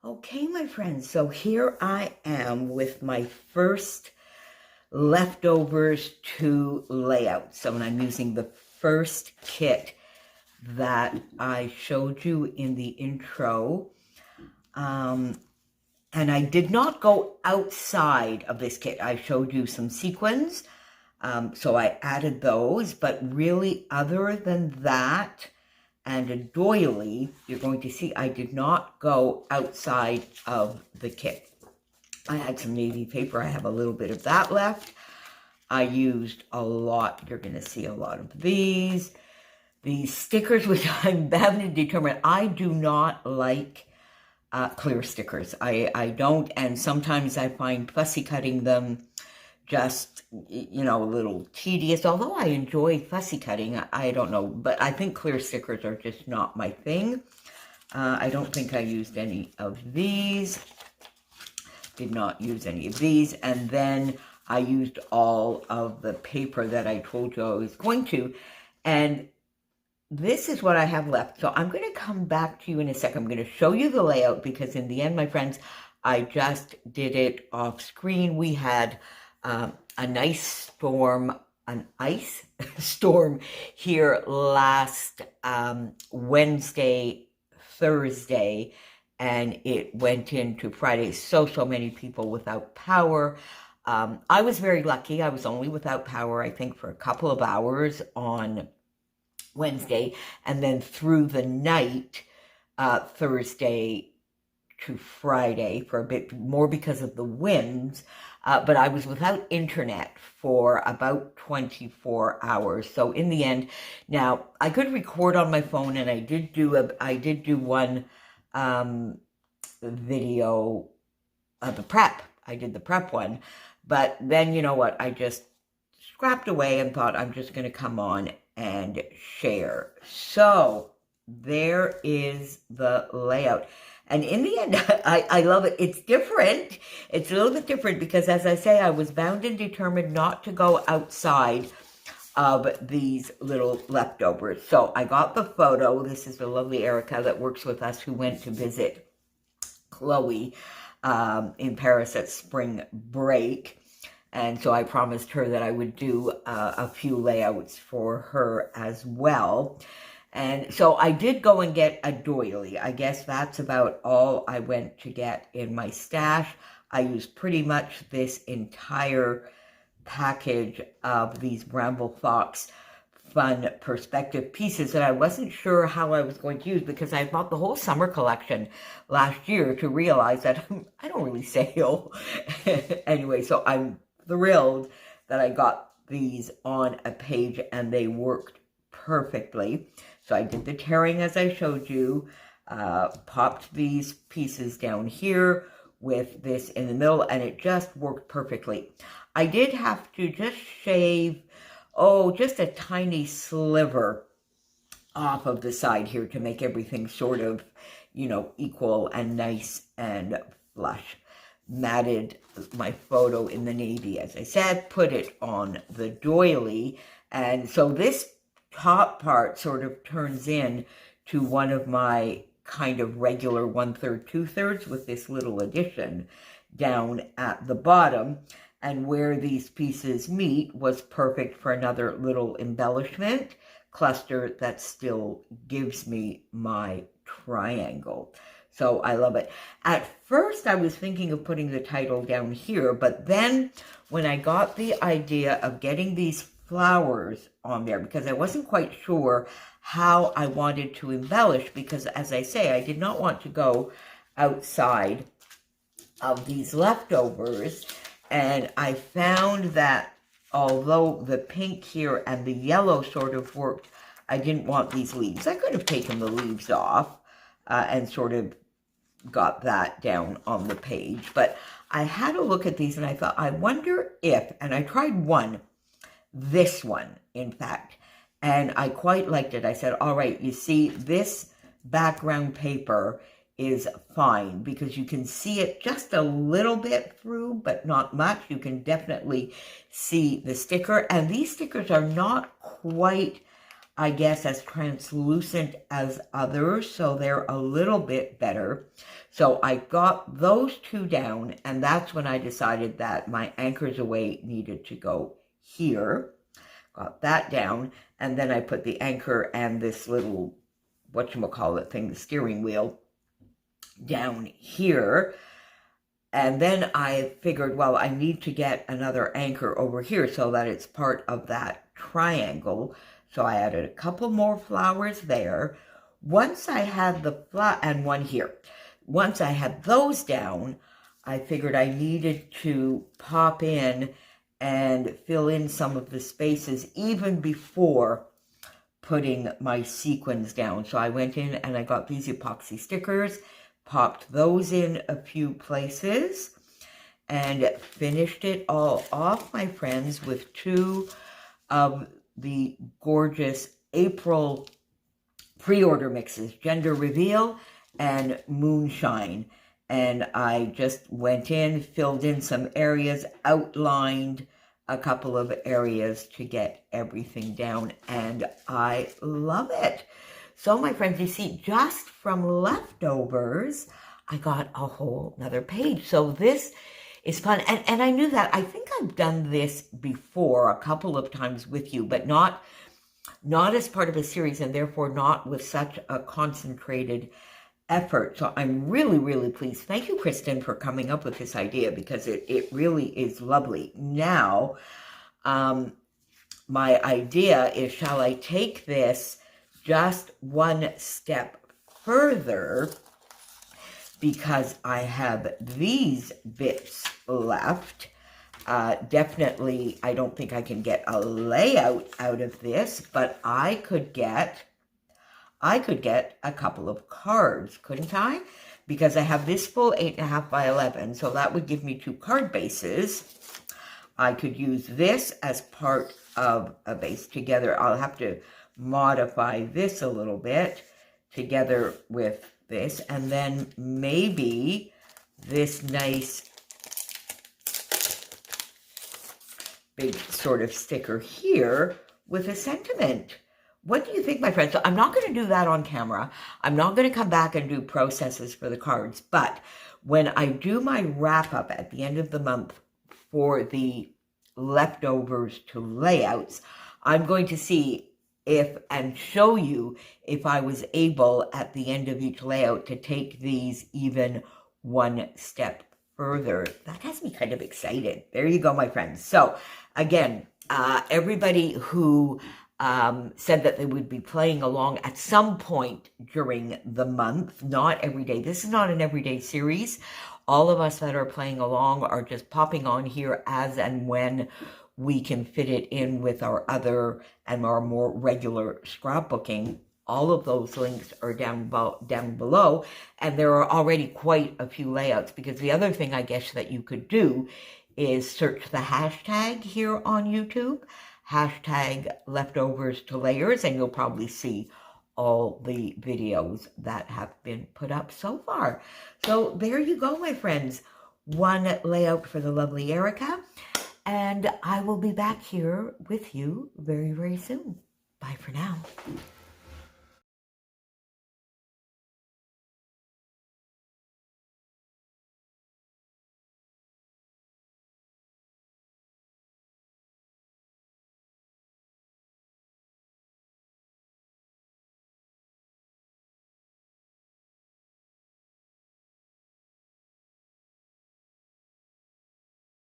Okay, my friends, so here I am with my first leftovers to layout. So I'm using the first kit that I showed you in the intro. And I did not go outside of this kit. I showed you some sequins, so I added those, but really other than that, and a doily, you're going to see I did not go outside of the kit. I had some navy paper. I have a little bit of that left. I used a lot. You're going to see a lot of these stickers, which I'm bound and determined. I do not like clear stickers. I don't, and sometimes I find fussy cutting them just, you know, a little tedious. Although I enjoy fussy cutting, I don't know, but I think clear stickers are just not my thing. I don't think I used any of these. Did not use any of these. And then I used all of the paper that I told you I was going to. And this is what I have left. So I'm going to come back to you in a second. I'm going to show you the layout because in the end, my friends, I just did it off screen. We had a nice storm, an ice storm here last Wednesday, Thursday, and it went into Friday. So many people without power. I was very lucky. I was only without power, I think, for a couple of hours on Wednesday, and then through the night, Thursday to Friday for a bit more because of the winds, but I was without internet for about 24 hours. So in the end, now I could record on my phone, and I did do one video of the prep. I did the prep one, but then you know what? I just scrapped away and thought I'm just going to come on and share. So there is the layout. And in the end, I love it. It's different. It's a little bit different because, as I say, I was bound and determined not to go outside of these little leftovers. So I got the photo. This is the lovely Erica that works with us, who went to visit Chloe in Paris at spring break. And so I promised her that I would do a few layouts for her as well. And so I did go and get a doily. I guess that's about all I went to get in my stash. I used pretty much this entire package of these Bramble Fox fun perspective pieces that I wasn't sure how I was going to use because I bought the whole summer collection last year to realize that I don't really sail. Anyway, so I'm thrilled that I got these on a page and they worked perfectly. So I did the tearing as I showed you, popped these pieces down here with this in the middle, and it just worked perfectly. I did have to just shave, just a tiny sliver off of the side here to make everything sort of, you know, equal and nice and flush. Matted my photo in the navy, as I said, put it on the doily, and so this top part sort of turns in to one of my kind of regular 1/3, 2/3 with this little addition down at the bottom. And where these pieces meet was perfect for another little embellishment cluster that still gives me my triangle. So I love it. At first, I was thinking of putting the title down here, but then when I got the idea of getting these flowers on there, because I wasn't quite sure how I wanted to embellish, because as I say, I did not want to go outside of these leftovers. And I found that although the pink here and the yellow sort of worked, I didn't want these leaves. I could have taken the leaves off and sort of got that down on the page. But I had a look at these and I thought, I wonder if, and I tried this one, in fact, and I quite liked it. I said, all right, you see, this background paper is fine because you can see it just a little bit through, but not much. You can definitely see the sticker, and these stickers are not quite I guess, as translucent as others, so they're a little bit better. So I got those two down, and that's when I decided that my anchors away needed to go here. Got that down, and then I put the anchor and this little, whatchamacallit thing, the steering wheel, down here. And then I figured, well, I need to get another anchor over here so that it's part of that triangle. So I added a couple more flowers there. Once I had the and one here. Once I had those down, I figured I needed to pop in and fill in some of the spaces even before putting my sequins down. So I went in and I got these epoxy stickers, popped those in a few places, and finished it all off, my friends, with two of the gorgeous April pre-order mixes, Gender Reveal and Moonshine. And I just went in, filled in some areas, outlined a couple of areas to get everything down, and I love it. So, my friends, you see, just from leftovers, I got a whole another page. So this is fun. And I knew that. I think I've done this before a couple of times with you, but not as part of a series, and therefore not with such a concentrated effort. So I'm really, really pleased. Thank you, Kristen, for coming up with this idea, because it really is lovely. Now, my idea is, shall I take this just one step further, because I have these bits left. Definitely, I don't think I can get a layout out of this, but I could get a couple of cards, couldn't I? Because I have this full 8.5 by 11, so that would give me 2 card bases. I could use this as part of a base together. I'll have to modify this a little bit together with this, and then maybe this nice big sort of sticker here with a sentiment. What do you think, my friends? So I'm not going to do that on camera. I'm not going to come back and do processes for the cards, but when I do my wrap up at the end of the month for the leftovers to layouts, I'm going to see if and show you if I was able at the end of each layout to take these even one step further. That has me kind of excited. There you go, my friends. So again, everybody who said that they would be playing along at some point during the month, not every day. This is not an everyday series. All of us that are playing along are just popping on here as and when we can fit it in with our other and our more regular scrapbooking. All of those links are down below, and there are already quite a few layouts, because the other thing I guess that you could do is search the hashtag here on YouTube, hashtag leftovers to layers, and you'll probably see all the videos that have been put up so far. So there you go, my friends. One layout for the lovely Erica, and I will be back here with you very, very soon. Bye for now.